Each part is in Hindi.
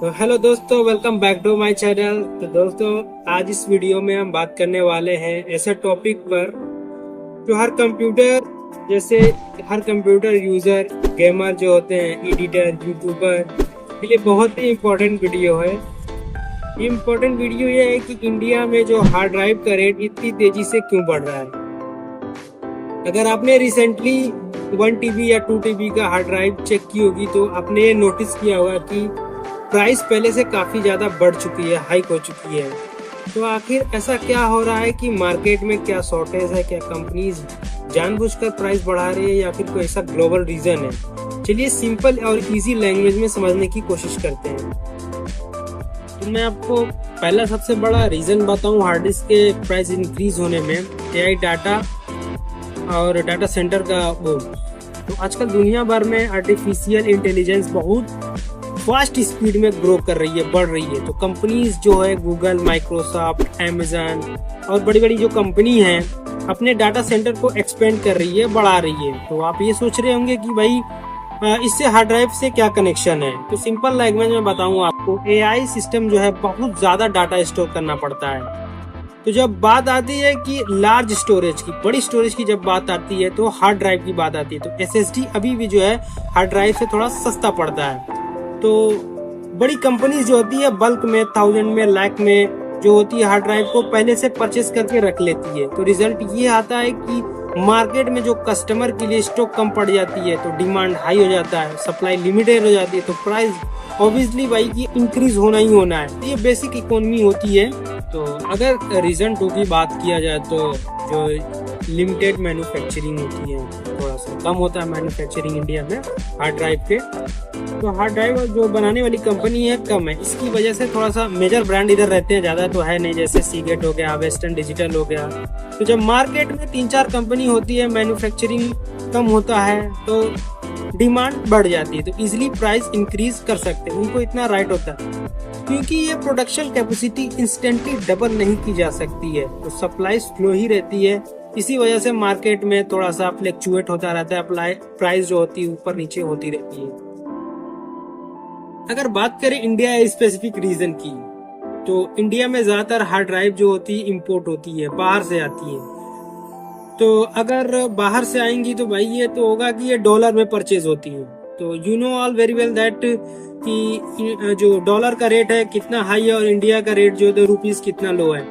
तो हेलो दोस्तों, welcome back to my channel. तो दोस्तों, आज इस वीडियो में हम बात करने वाले हैं ऐसे टॉपिक पर जो हर कंप्यूटर यूजर, गेमर जो होते हैं, एडिटर, यूट्यूबर के लिए बहुत ही इम्पोर्टेंट वीडियो है। ये इम्पोर्टेंट वीडियो ये है कि इंडिया में जो हार्ड ड्राइव का रेट इतनी तेजी से क्यों बढ़ रहा है। अगर आपने रिसेंटली 1 TB या 2 TB का हार्ड ड्राइव चेक की होगी तो आपने ये नोटिस किया होगा कि प्राइस पहले से काफ़ी ज़्यादा बढ़ चुकी है, हाइक हो चुकी है। तो आखिर ऐसा क्या हो रहा है कि मार्केट में क्या शॉर्टेज है, क्या कंपनीज जानबूझकर प्राइस बढ़ा रही है या फिर कोई ऐसा ग्लोबल रीजन है। चलिए सिंपल और इजी लैंग्वेज में समझने की कोशिश करते हैं। तो मैं आपको पहला सबसे बड़ा रीजन बताऊं हार्ड डिस्क के प्राइस इंक्रीज होने में, AI डाटा और डाटा सेंटर का वो। तो आजकल दुनिया भर में आर्टिफिशियल इंटेलिजेंस बहुत फास्ट स्पीड में ग्रो कर रही है, बढ़ रही है। तो कंपनीज जो है गूगल, माइक्रोसॉफ्ट, अमेजन और बड़ी बड़ी जो कंपनी हैं अपने डाटा सेंटर को एक्सपेंड कर रही है, बढ़ा रही है। तो आप ये सोच रहे होंगे कि भाई इससे हार्ड ड्राइव से क्या कनेक्शन है। तो सिंपल लैंग्वेज में बताऊं आपको, AI सिस्टम जो है बहुत ज्यादा डाटा स्टोर करना पड़ता है। तो जब बात आती है कि लार्ज स्टोरेज की, बड़ी स्टोरेज की जब बात आती है तो हार्ड ड्राइव की बात आती है। तो SSD अभी भी जो है हार्ड ड्राइव से थोड़ा सस्ता पड़ता है। तो बड़ी कंपनीज जो होती है बल्क में, 1000 में, लाख में जो होती है हार्ड ड्राइव को पहले से परचेस करके रख लेती है। तो रिजल्ट ये आता है कि मार्केट में जो कस्टमर के लिए स्टॉक कम पड़ जाती है तो डिमांड हाई हो जाता है, सप्लाई लिमिटेड हो जाती है, तो प्राइस ऑब्वियसली भाई की इंक्रीज होना ही होना है। तो ये बेसिक इकोनॉमी होती है। तो अगर रीजन 2 की बात किया जाए तो जो लिमिटेड मैन्युफैक्चरिंग होती है, थोड़ा सा कम होता है मैन्युफैक्चरिंग इंडिया में हार्ड ड्राइव के। तो हार्ड ड्राइव जो बनाने वाली कंपनी है कम है, इसकी वजह से थोड़ा सा मेजर ब्रांड इधर रहते हैं, ज़्यादा तो है नहीं, जैसे सीगेट हो गया, वेस्टर्न डिजिटल हो गया। तो जब मार्केट में 3-4 कंपनी होती है, मैन्युफैक्चरिंग कम होता है तो डिमांड बढ़ जाती है, तो इजिली प्राइस इंक्रीज कर सकते हैं, उनको इतना राइट होता है। क्योंकि ये प्रोडक्शन कैपेसिटी इंस्टेंटली डबल नहीं की जा सकती है, तो सप्लाई स्लो ही रहती है। इसी वजह से मार्केट में थोड़ा सा फ्लक्चुएट होता रहता है, प्राइस जो होती है ऊपर नीचे होती रहती है। अगर बात करें इंडिया स्पेसिफिक रीजन की, तो इंडिया में ज्यादातर हार्ड ड्राइव जो होती है इंपोर्ट होती है, बाहर से आती है। तो अगर बाहर से आएंगी तो भाई ये तो होगा कि ये डॉलर में परचेज होती है। तो you know all very well that कि जो डॉलर का रेट है कितना हाई है और इंडिया का रेट जो है रुपीस कितना लो है।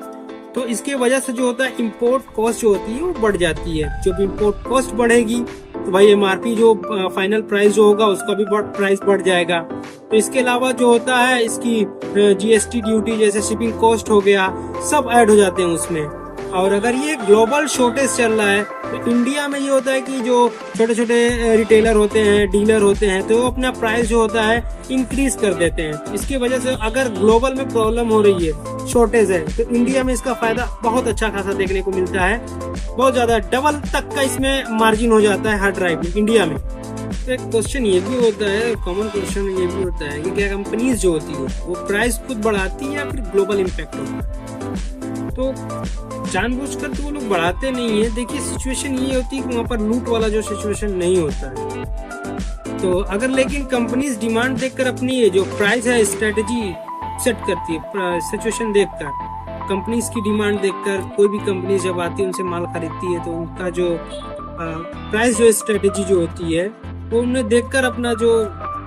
तो इसके वजह से जो होता है इम्पोर्ट कॉस्ट जो होती है वो बढ़ जाती है। जब इम्पोर्ट कॉस्ट बढ़ेगी तो भाई MRP जो फाइनल प्राइस जो होगा उसका भी प्राइस बढ़ जाएगा। तो इसके अलावा जो होता है इसकी GST ड्यूटी जैसे शिपिंग कॉस्ट हो गया, सब ऐड हो जाते हैं उसमें। और अगर ये ग्लोबल शॉर्टेज चल रहा है तो इंडिया में ये होता है कि जो छोटे छोटे रिटेलर होते हैं, डीलर होते हैं, तो अपना प्राइस जो होता है इंक्रीज कर देते हैं। इसकी वजह से अगर ग्लोबल में प्रॉब्लम हो रही है, शॉर्टेज है, तो इंडिया में इसका फायदा बहुत अच्छा खासा देखने को मिलता है। बहुत ज्यादा डबल तक का इसमें मार्जिन हो जाता है हार्ड ड्राइव में इंडिया में। तो एक क्वेश्चन ये भी होता है, कॉमन क्वेश्चन ये भी होता है कि क्या कंपनीज जो होती है वो प्राइस खुद बढ़ाती है या फिर ग्लोबल इम्पैक्ट होता है। तो जानबूझकर तो वो लोग बढ़ाते नहीं है। देखिए सिचुएशन ये होती है कि वहाँ पर लूट वाला जो सिचुएशन नहीं होता है। तो अगर लेकिन कंपनीज डिमांड देखकर अपनी जो प्राइस है स्ट्रेटेजी सेट करती है, सिचुएशन देखकर, कंपनीज की डिमांड देखकर, कोई भी कंपनी जब आती है उनसे माल खरीदती है तो उनका जो प्राइस जो स्ट्रेटेजी जो होती है वो उन्हें देखकर अपना जो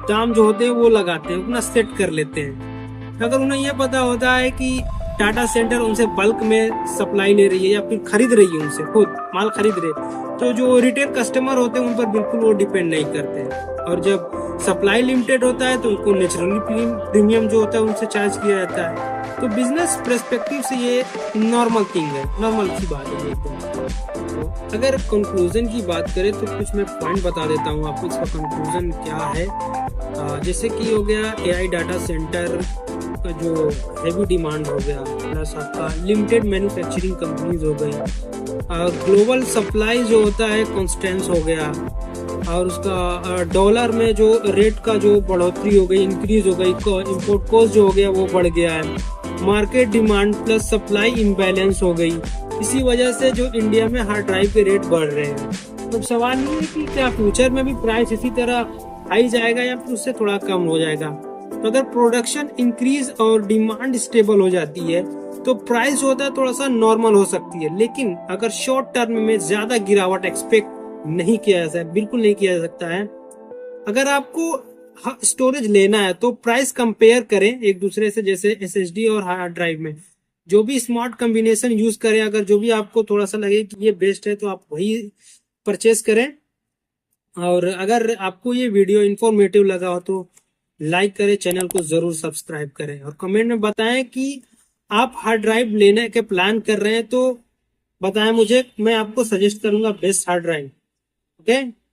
दाम जो होते हैं वो लगाते हैं, अपना सेट कर लेते हैं। अगर उन्हें यह पता होता है कि टाटा सेंटर उनसे बल्क में सप्लाई ले रही है या फिर खरीद रही है, उनसे खुद माल खरीद रहे, तो जो रिटेल कस्टमर होते हैं उन पर बिल्कुल वो डिपेंड नहीं करते हैं। और जब सप्लाई लिमिटेड होता है तो उनको नेचुरली प्रीमियम जो होता है उनसे चार्ज किया जाता है। तो बिजनेस पर्सपेक्टिव से ये नॉर्मल थिंग है, नॉर्मल सी बात है एकदम। अगर कंक्लूजन की बात करें तो कुछ मैं पॉइंट बता देता हूँ आपको, इसका कंक्लूजन क्या है। जैसे कि हो गया AI डाटा सेंटर का जो हेवी डिमांड हो गया, प्लस आपका लिमिटेड मैन्युफैक्चरिंग कंपनीज हो गई, ग्लोबल सप्लाई जो होता है कॉन्स्टेंस हो गया, और उसका डॉलर में जो रेट का जो बढ़ोतरी हो गई, इंक्रीज हो गई, इम्पोर्ट कॉस्ट जो हो गया वो बढ़ गया है, market demand plus supply imbalance हो गई। इसी वजह से जो इंडिया में हार्ड ड्राइव के रेट बढ़ रहे हैं। तो सवाल ये है कि क्या फ्यूचर में भी प्राइस इसी तरह हाई जाएगा या फिर उससे थोड़ा कम हो जाएगा। तो अगर प्रोडक्शन इंक्रीज और डिमांड स्टेबल हो जाती है तो प्राइस होता है थोड़ा सा नॉर्मल हो सकती है, लेकिन अगर शॉर्ट टर्म में ज्यादा गिरावट एक्सपेक्ट नहीं किया जा सकता, बिल्कुल नहीं किया जा सकता है। अगर आपको स्टोरेज लेना है तो प्राइस कंपेयर करें एक दूसरे से, जैसे एसएसडी और हार्ड ड्राइव में जो भी स्मार्ट कॉम्बिनेशन यूज करें, अगर जो भी आपको थोड़ा सा लगे कि ये बेस्ट है तो आप वही परचेस करें। और अगर आपको ये वीडियो इंफॉर्मेटिव लगा हो तो लाइक करें, चैनल को जरूर सब्सक्राइब करें और कमेंट में बताएं कि आप हार्ड ड्राइव लेने के प्लान कर रहे हैं तो बताएं मुझे, मैं आपको सजेस्ट करूंगा बेस्ट हार्ड ड्राइव। ओके।